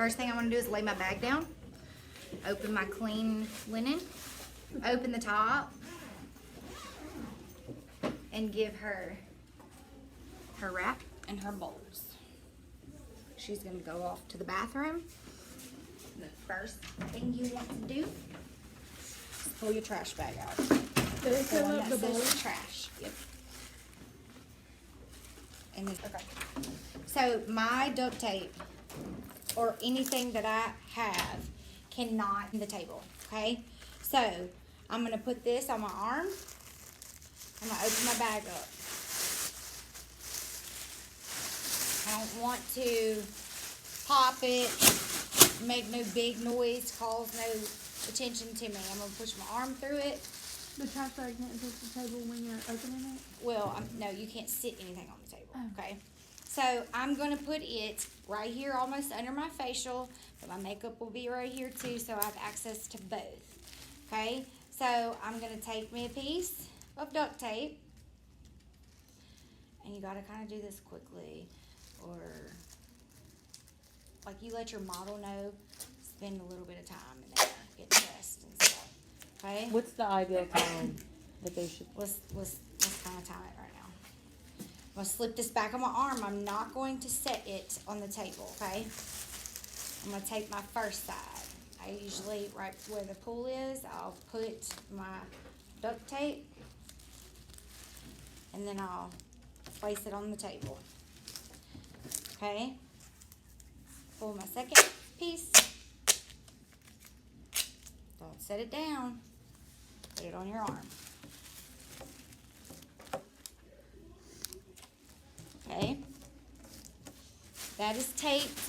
First thing I want to do is lay my bag down, open my clean linen, open the top, and give her her wrap and her bowls. She's going to go off to the bathroom. The first thing you want to do is pull your trash bag out. Do they fill up the bowl? Trash. Yep. And then, okay. So my duct tape or anything that I have cannot in the table. Okay. So I'm gonna put this on my arm. I'm gonna open my bag up. I don't want to pop it, make no big noise, cause no attention to me. I'm gonna push my arm through it. The trash bag can't touch the table when you're opening it? Well, no, you can't sit anything on the table, Oh. okay? So I'm gonna put it right here almost under my facial, but my makeup will be right here too, so I have access to both, okay? So I'm gonna take me a piece of duct tape, and you gotta kind of do this quickly, or like you let your model know, spend a little bit of time in there, get dressed and stuff, okay? What's the ideal time that they should? Let's kind of time it right now. I'm gonna slip this back on my arm. I'm not going to set it on the table, okay? I'm gonna take my first side. I usually, right where the pool is, I'll put my duct tape, and then I'll place it on the table, okay? Pull my second piece. Don't set it down. Put it on your arm. Okay, that is taped.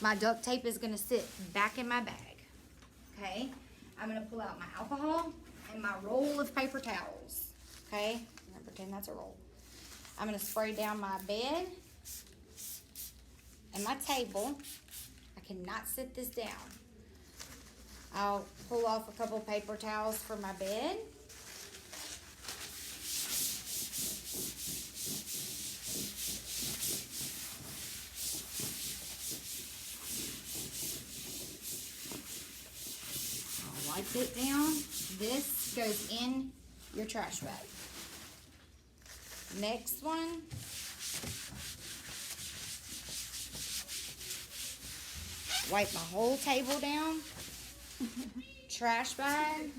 My duct tape is going to sit back in my bag. Okay, I'm going to pull out my alcohol and my roll of paper towels. Okay, I'm going to pretend that's a roll. I'm going to spray down my bed and my table. I cannot sit this down. I'll pull off a couple paper towels for my bed. Wipe it down. This goes in your trash bag. Next one. Wipe my whole table down. Trash bag.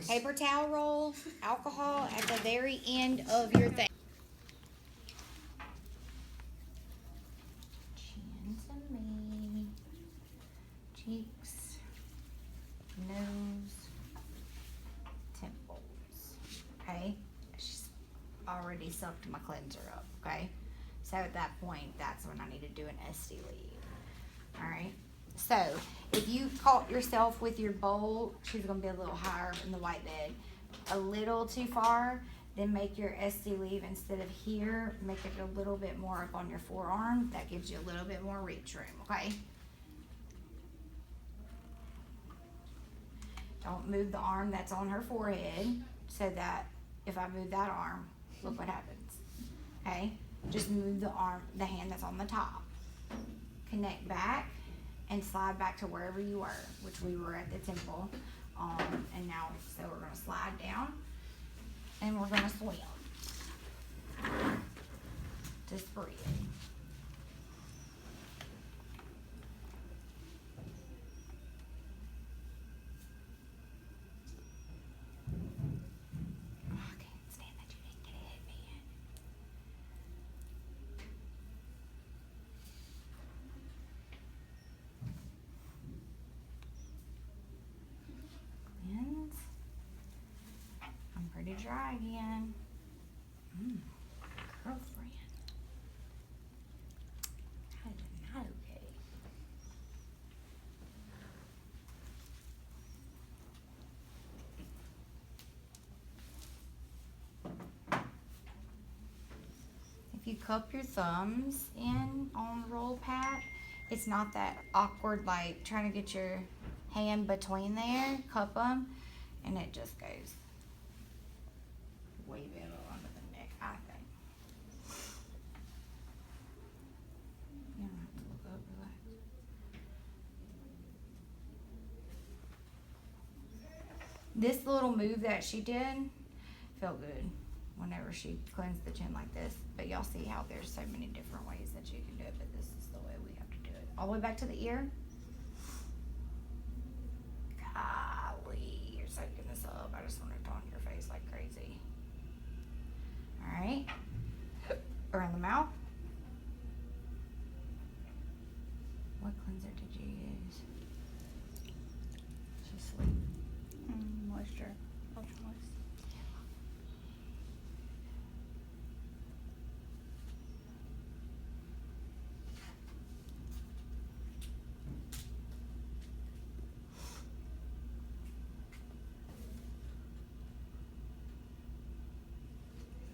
Paper towel roll. Alcohol at the very end of your thing. Chin to me. Cheeks. Nose, temples, okay? She's already sucked my cleanser up, okay? So at that point, that's when I need to do an SD leave, all right? So if you caught yourself with your bowl, she's gonna be a little higher in the white bed, a little too far, then make your SD leave instead of here, make it a little bit more up on your forearm. That gives you a little bit more reach room, okay? Don't move the arm that's on her forehead, so that if I move that arm, look what happens, okay? Just move the arm, the hand that's on the top. Connect back and slide back to wherever you were, which we were at the temple. And now, so we're gonna slide down and we're gonna swim. Just breathe. Pretty dry again. Girlfriend. That is not okay. If you cup your thumbs in on the roll pat, it's not that awkward like trying to get your hand between there. Cup them, and it just goes way better under the neck, I think. You don't have to look up, relax. This little move that she did felt good whenever she cleansed the chin like this. But y'all see how there's so many different ways that you can do it, but this is the way we have to do it. All the way back to the ear. Golly, you're soaking this up. I just want it on your face like crazy. Alright. Around the mouth. What cleanser did you use? She's asleep. Moisture. Ultra moist.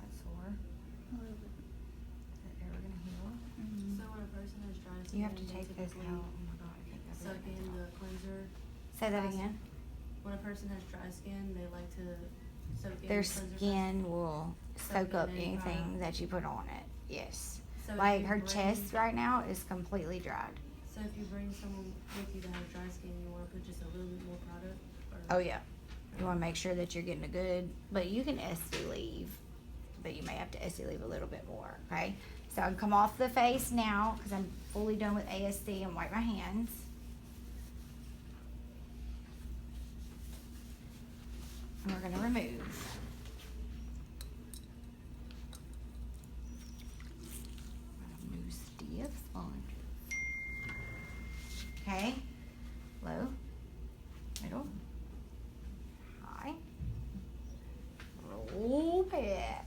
That's sore. A little bit. Is it ever gonna heal? Mm-hmm. So when a person has dry skin, You have to they take this typically out. Oh my god, I can't go suck through in that. the cleanser. Say that again. When a person has dry skin, they like to soak in Their the cleanser skin will soak in up any anything product. that you put on it. Yes. So if Like you her bring- chest right now is completely dried. So if you bring someone with you that has dry skin, you want to put just a little bit more product? Or Oh yeah. You want to make sure that you're getting a good, but you can SD leave, but you may have to SD leave a little bit more. Okay. So I come off the face now because I'm fully done with ASD and wipe my hands. And we're gonna remove. New stiff sponges. Okay. Low. Middle. High. Roll pet.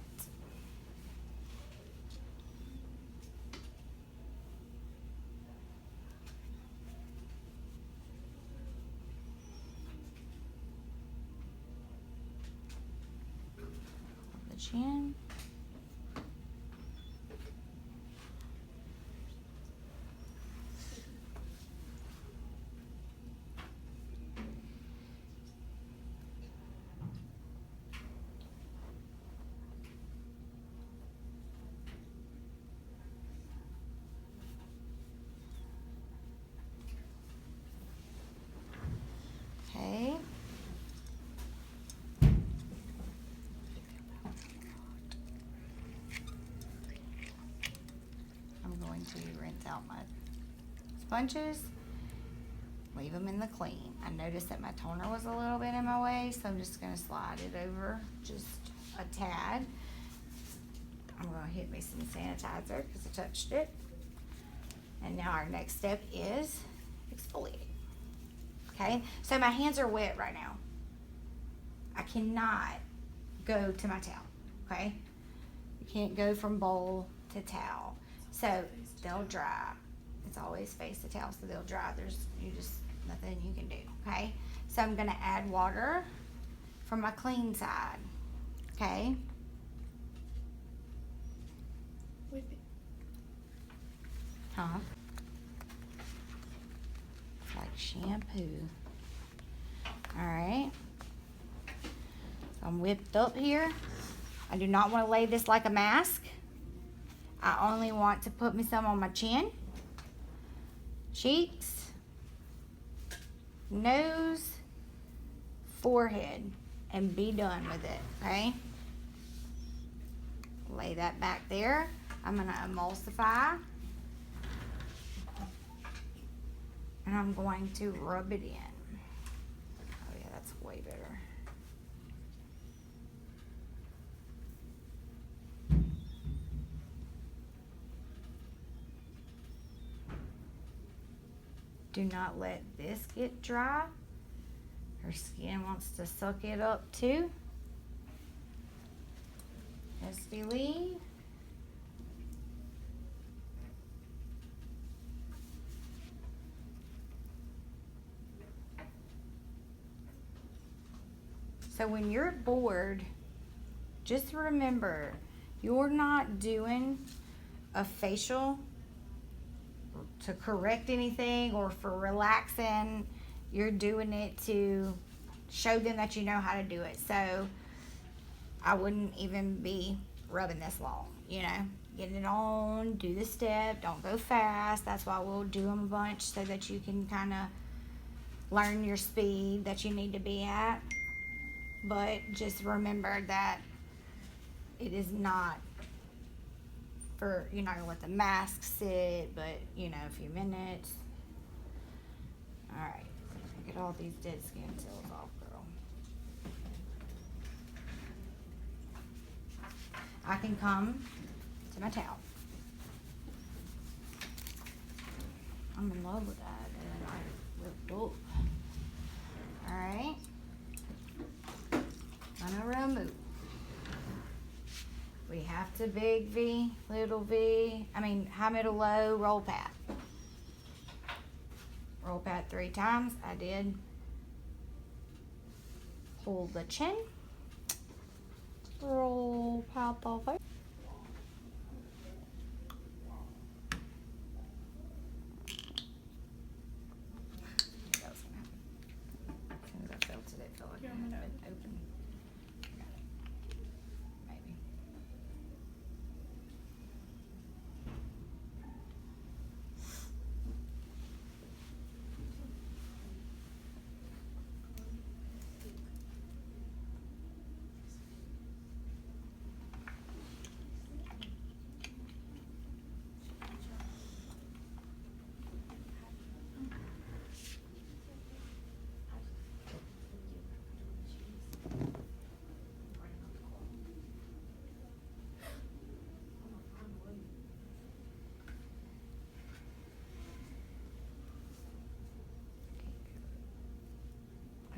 The chin. Okay. I'm going to rinse out my sponges, leave them in the clean. I noticed that my toner was a little bit in my way, so I'm just gonna slide it over just a tad. I'm gonna hit me some sanitizer because I touched it. And now our next step is exfoliating. Okay, so my hands are wet right now. I cannot go to my towel, okay? You can't go from bowl to towel. So they'll dry. It's always face to towel, so they'll dry. There's nothing you can do, okay? So I'm gonna add water from my clean side, okay? Whip it. Huh? It's like shampoo. Alright. So I'm whipped up here. I do not want to lay this like a mask. I only want to put me some on my chin, cheeks, nose, forehead, and be done with it, okay? Lay that back there. I'm going to emulsify. And I'm going to rub it in. Oh yeah, that's way better. Do not let this get dry. Her skin wants to suck it up too. Just believe. So when you're bored, just remember, you're not doing a facial to correct anything or for relaxing. You're doing it to show them that you know how to do it. So I wouldn't even be rubbing this long, you know. Get it on, do the step, don't go fast. That's why we'll do them a bunch so that you can kind of learn your speed that you need to be at. but just remember that it is not for, you're not gonna let the mask sit, but you know, a few minutes. Alright, get all these dead skin cells off, girl. I can come to my towel. I'm in love with that, and I with both. Alright. Gonna remove. We have to big V, little V, high, middle, low, roll pat. Roll pat 3 times. I did. Hold the chin. Roll pat the face. That was gonna happen. As soon as I felt it, it felt like it had been open. Got it. Maybe.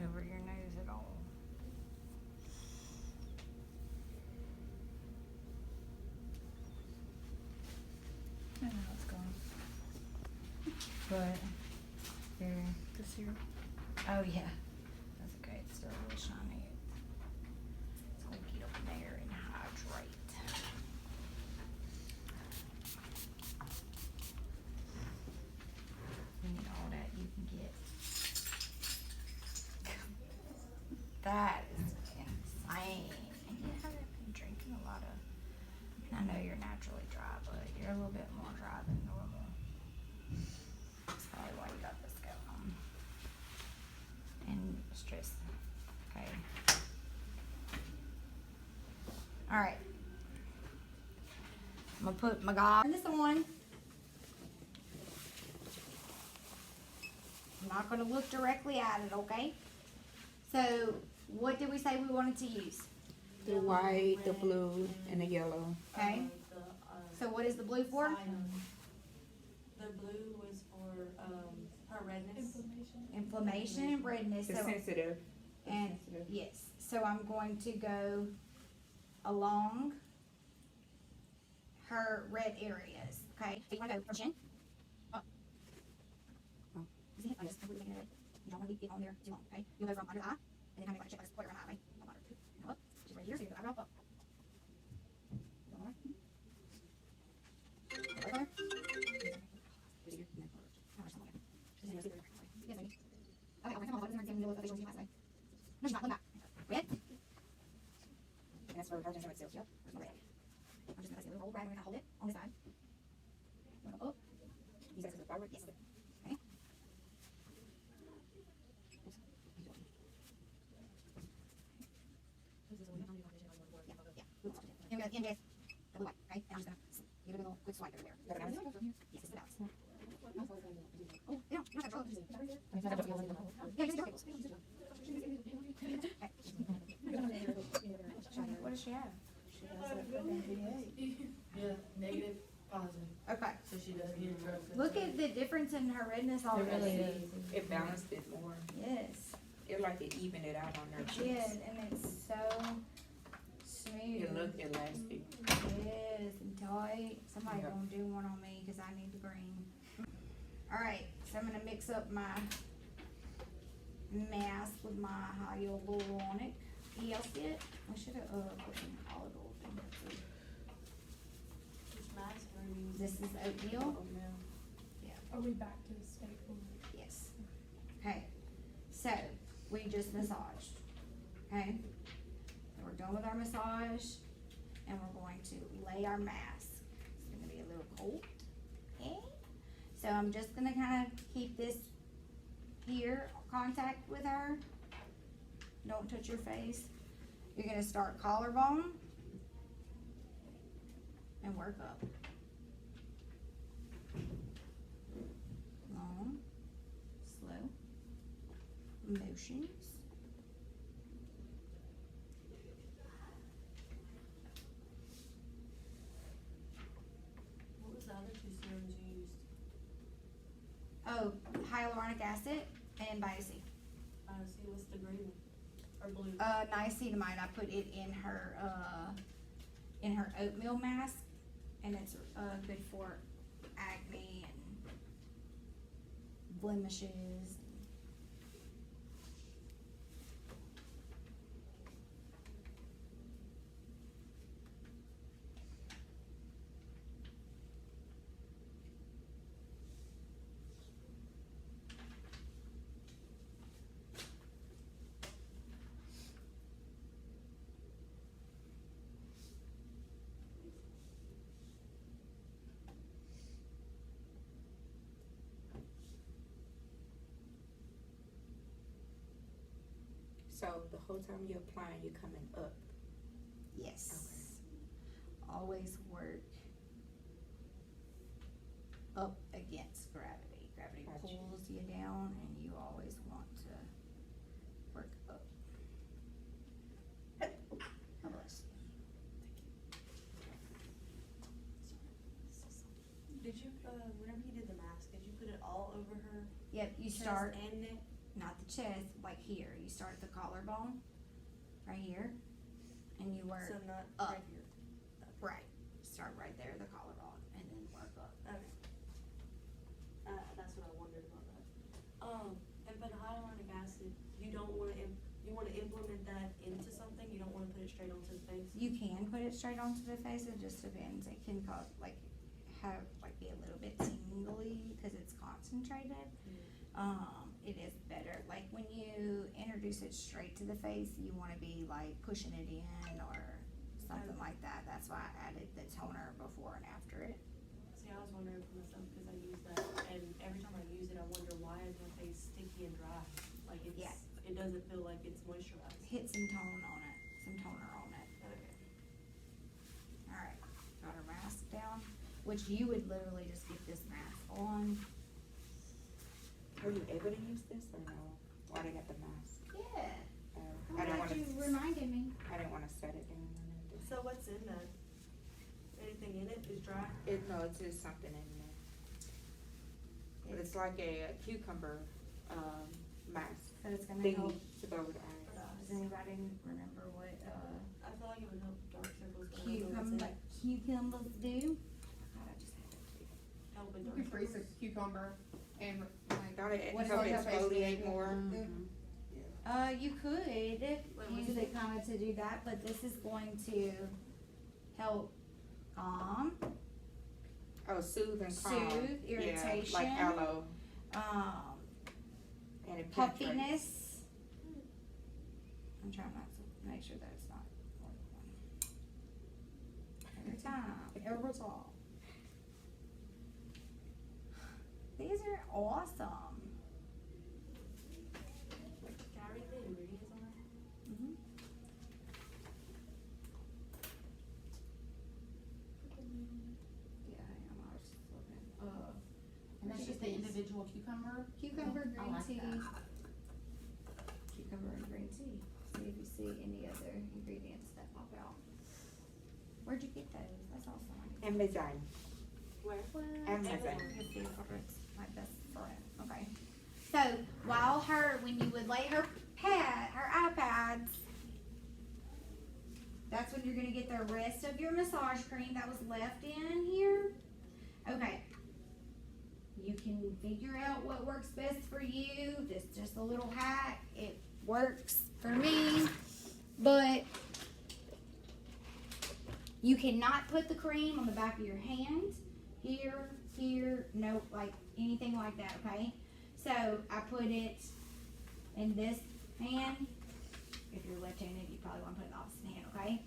Over your nose at all. I know it's gone. But here. This here. Oh yeah. That's okay. It's still a little shiny. So we'll get up there and hydrate. You need all that you can get. That is insane. You haven't been drinking a lot of. I know you're naturally dry, but you're a little bit more dry than normal. That's probably why you got this going on. And stress. Okay. Alright. I'm gonna put my turn this on. I'm not gonna look directly at it, okay? So, what did we say we wanted to use? The white, the blue, and the yellow. Okay. So what is the blue for? The blue was for, her redness. Inflammation and redness. It's So, sensitive. and yes, so I'm going to go along her red areas. Okay. So you want to go from chin? Up. Oh. See it? I just completely making it red. You don't want to leave it on there too long. Okay. You'll go from under the eye, and then kind of like check this point around the eye. Right? Don't matter. Now up. She's right here, so you go eyebrow up. Don't matter. Right there. Here's here. And then forward. Now there's something like that. This is your secret. Yes, maybe. Okay, okay, come on. This is the middle of the facial last way. No, she's not. Come back. Red. And that's for her to show itself. Yep. There's my red. I'm just gonna see a little roll right. I'm gonna hold it on this side. I'm gonna go up. Use that as a forward. Yes. Okay. Yeah. Here we go. Again, guys. The blue white. Okay. And I'm just gonna give it a little quick swipe over there. Yes, it's the balance. Oh, yeah. You don't have to control it. Yeah, just do it. Okay. What does she have? Yeah, negative, positive. Okay. So she doesn't get drugs. Look at the difference in her redness already. really is. It balanced it more. Yes, It like it evened it out on her it cheeks. did, and it's so smooth. It looked elastic. Yes, and tight. Somebody Yeah. gonna do one on me because I need the green. All right, so I'm gonna mix up my mask with my hyaluronic. You see it? I should have put some olive oil in there too. Which mask are you using? This is oatmeal. Oatmeal. Are we back to the staple? Yes. Okay, so we just massaged, okay? So we're done with our massage, and we're going to lay our mask. It's gonna be a little cold, okay? So I'm just gonna kinda keep this here, contact with her. Don't touch your face. You're gonna start collarbone and work up. Long, slow motions. What was the other two serums you used? Oh, hyaluronic acid and Biocine. See, what's the green one? Or blue? Niacinamide, I put it in her oatmeal mask, and it's, good for acne and blemishes. So the whole time you're applying, you're coming up. Yes. Always work up against gravity. Gravity Gotcha. pulls you down, and you always want to work up. God bless Did you, whenever you did the mask, did you put it all over her you. Yep, you chest start, and neck? not the chest, like here. You start at the collarbone, right here, and you work So not up. right here. right. Start right there, the collarbone, and then work up. Okay. That's what I wondered about that. And for the hyaluronic acid, you don't wanna, you wanna implement that into something, you don't wanna put it straight onto the face? You can put it straight onto the face. It just depends. It can cause be a little bit tingly because it's concentrated. It is better. Like when you introduce it straight to the face, you want to be like pushing it in or something like that. That's why I added the toner before and after it. See, I was wondering for myself, because I use that, and every time I use it, I wonder why is my face sticky and dry? Like Yeah. it doesn't feel like it's moisturized. Hit some tone on it, some toner on it. Okay. All right, got our mask down, which you would literally just get this mask on. Are you able to use this or no? Why they got the mask? Yeah. I didn't wanna, reminded me. I didn't wanna set it down or anything. So what's in that? Anything in it is dry? No, it's just something in there. But it's like a cucumber, mask So it's gonna thingy help. to go over the eyes. Does anybody remember what I feel like it would help dark circles, but I don't know what's in it. cucumbers do? God, I just had it too. Help with You dark can freeze a circles. cucumber and like. Don't it What's help on your face? exfoliate more? You could use what's it kinda to do that, but this is going to help calm, Oh, soothe and calm. soothe, Yeah, irritation. like aloe um, and it penetrates. puffiness. I'm trying not to make sure that it's not more than one. Every time, every time. These are awesome. Can I read the ingredients on it? Mhm. Yeah, I was just looking. And that's just the individual cucumber? Cucumber, I green like tea. that. Cucumber and green tea. See if you see any other ingredients that pop out. Where'd you get those? That's awesome. Amazon. Where? Amazon. Let's see if it's my best friend. Okay. So while when you would lay her iPads, that's when you're gonna get the rest of your massage cream that was left in here. Okay. You can figure out what works best for you. This is just a little hack. It works for me, but you cannot put the cream on the back of your hand. Here, no, like anything like that, okay? So I put it in this hand. If you're left-handed, you probably want to put it in the opposite hand, okay?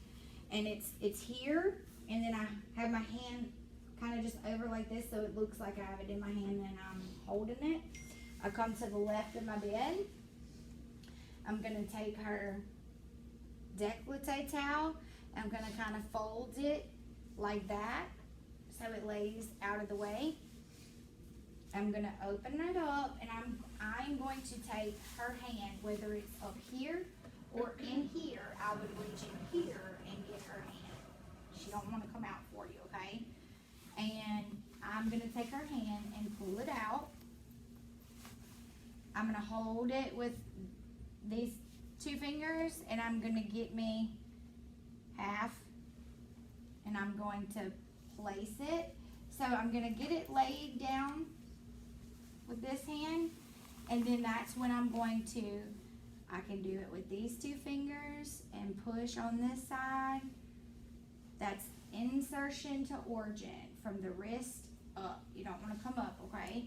And it's here, and then I have my hand kind of just over like this, so it looks like I have it in my hand and I'm holding it. I come to the left of my bed. I'm gonna take her décolleté towel. I'm gonna kind of fold it like that so it lays out of the way. I'm gonna open it up and I'm going to take her hand, whether it's up here or in here. I would reach in here and get her hand. She don't wanna come out for you, okay? And I'm gonna take her hand and pull it out. I'm gonna hold it with these two fingers and I'm gonna get me half and I'm going to place it. So I'm gonna get it laid down with this hand and then that's when I'm going to, I can do it with these two fingers and push on this side. That's insertion to origin from the wrist up. You don't wanna come up, okay?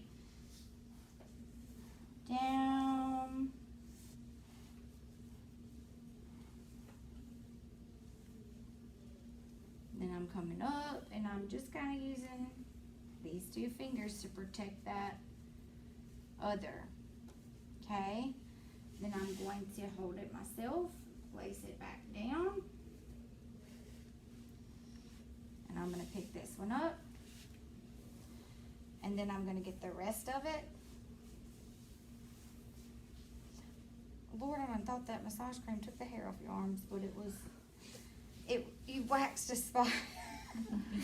Down. Then I'm coming up and I'm just kind of using these two fingers to protect that other, okay? Then I'm going to hold it myself, place it back down. And I'm gonna pick this one up. And then I'm gonna get the rest of it. Lord, I done thought that massage cream took the hair off your arms, but you waxed a spot.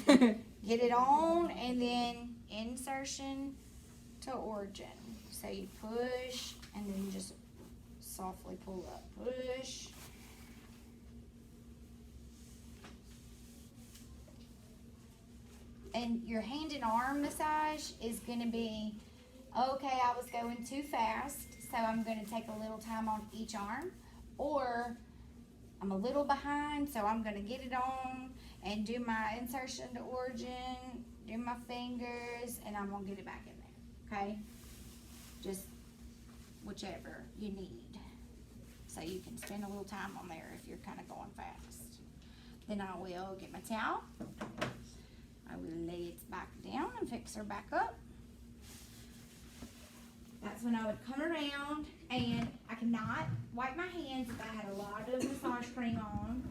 Get it on and then insertion to origin. So you push and then just softly pull up. Push. And your hand and arm massage is gonna be, okay, I was going too fast, so I'm gonna take a little time on each arm, or I'm a little behind, so I'm gonna get it on and do my insertion to origin, do my fingers, and I'm gonna get it back in there, okay? Just whichever you need. So you can spend a little time on there if you're kinda going fast. Then I will get my towel. I will lay it back down and fix her back up. That's when I would come around and I cannot wipe my hands if I had a lot of massage cream on.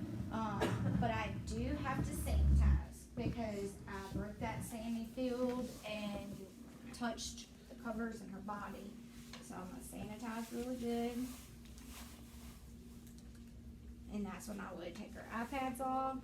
But I do have to sanitize because I broke that sandy field and touched the covers in her body. So I'm gonna sanitize really good. And that's when I would take her iPads off.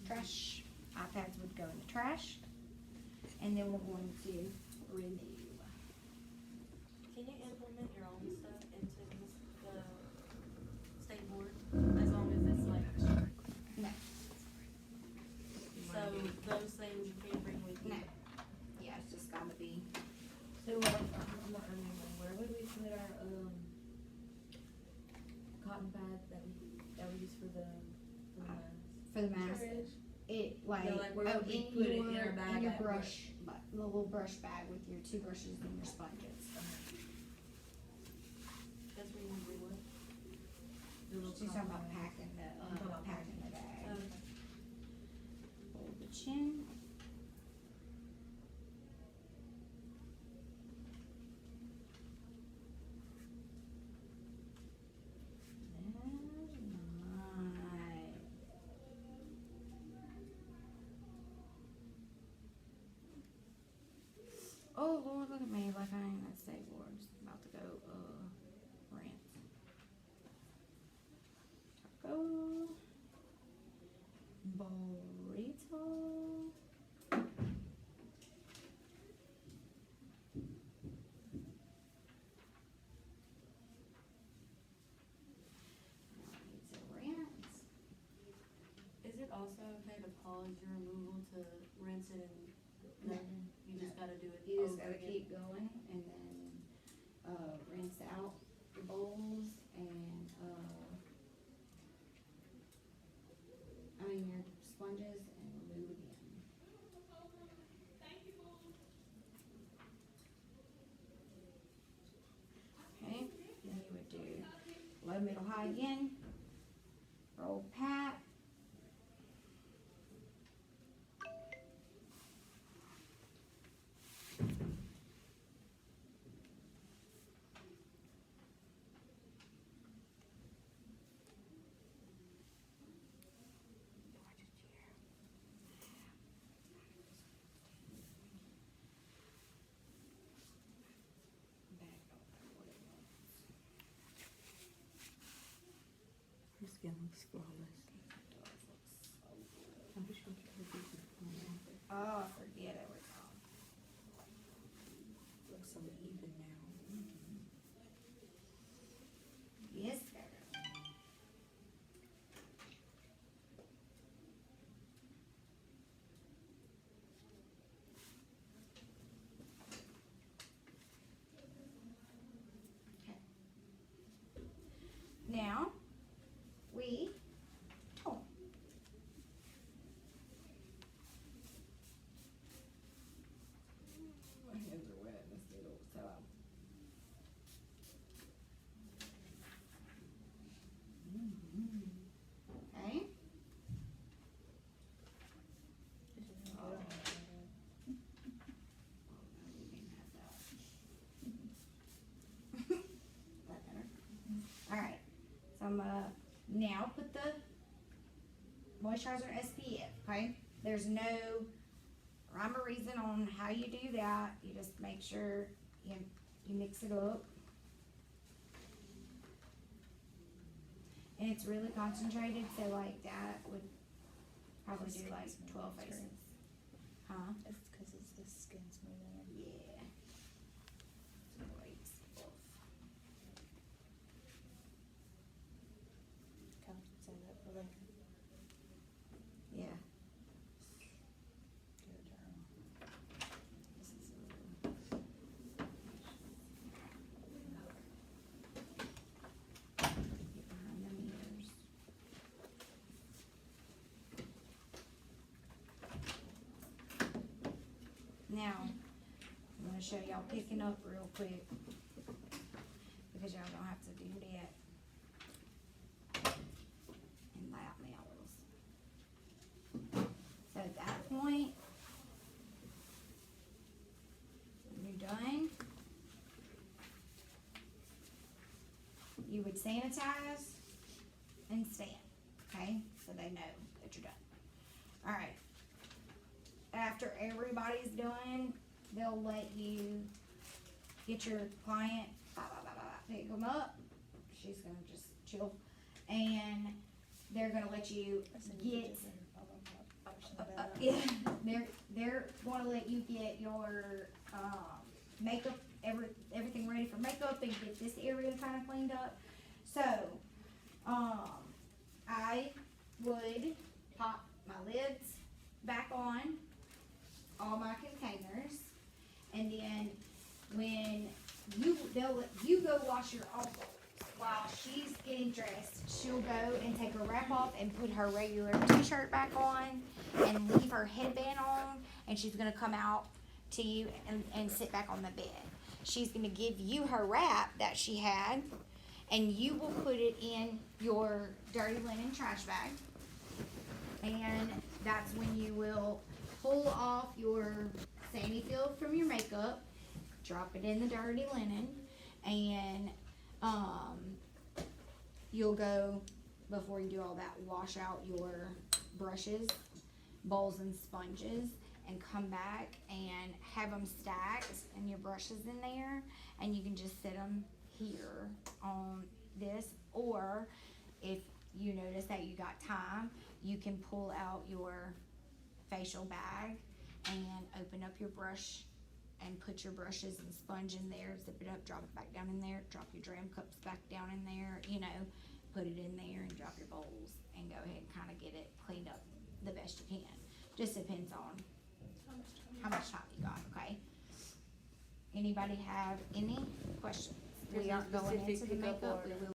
Trash. iPads would go in the trash. And then we're going to remove. Can you implement your own stuff into the state board, as long as it's like, No. so those things you can't bring with you? No. Yeah, it's just gotta be. So, I'm not remembering, where would we put our, cotton pads that we use for the mask? For the mask. It like, No, like where oh, would we in put it in your, our bag in your at work? brush, the little brush bag with your two brushes and your sponges. That's where you do what? The little She's talking about cotton pads. packing I'm talking about packing the bag. Okay. Hold the chin. Right. Oh Lord, look at me like I ain't at state board. Just about to go rinse. Taco. Burrito. Needs a rinse. Is it also okay to pause your removal to rinse it and, no, you just gotta do it You just over gotta again? keep going and then, rinse out the bowls and, your sponges and remove again. Okay, then you would do low, middle, high again. Roll old pat. Her skin looks flawless. I wish we could have these in the Oh, I forget every time. Looks so even now. Yes, girl. Okay. Now, we tone. My hands are wet in this needle, so okay. That better. Alright, so I'm gonna now put the moisturizer SPF, okay? There's no rhyme or reason on how you do that. You just make sure you mix it up. And it's really concentrated, so like that would probably do like 12 faces. Huh? It's because it's the skin smoothing. Yeah. It's great stuff. Can say that for later. Yeah. Good journal. This is get behind them ears. Now, I'm gonna show y'all picking up real quick, because y'all don't have to do that. And loud mouths. So at that point, when you're done, you would sanitize and stand, okay? So they know that you're done. Alright. After everybody's done, they'll let you get your client, pick them up. She's gonna just chill. And they're gonna let you get, yeah, they're gonna let you get your, makeup, everything ready for makeup and get this area kinda cleaned up. So, I would pop my lids back on all my containers, and then when they'll let you go wash your own clothes. While she's getting dressed, she'll go and take her wrap off and put her regular t-shirt back on and leave her headband on, and she's gonna come out to you and sit back on the bed. She's gonna give you her wrap that she had, and you will put it in your dirty linen trash bag. And that's when you will pull off your sandy field from your makeup, drop it in the dirty linen, and you'll go, before you do all that, wash out your brushes, bowls and sponges, and come back and have them stacked and your brushes in there, and you can just sit them here on this. Or if you notice that you got time, you can pull out your facial bag and open up your brush and put your brushes and sponge in there, zip it up, drop it back down in there, drop your dram cups back down in there, put it in there and drop your bowls and go ahead and kind of get it cleaned up the best you can. Just depends on how much time you got, okay? Anybody have any questions? There's We no aren't going specific into the pickup makeup, we order. will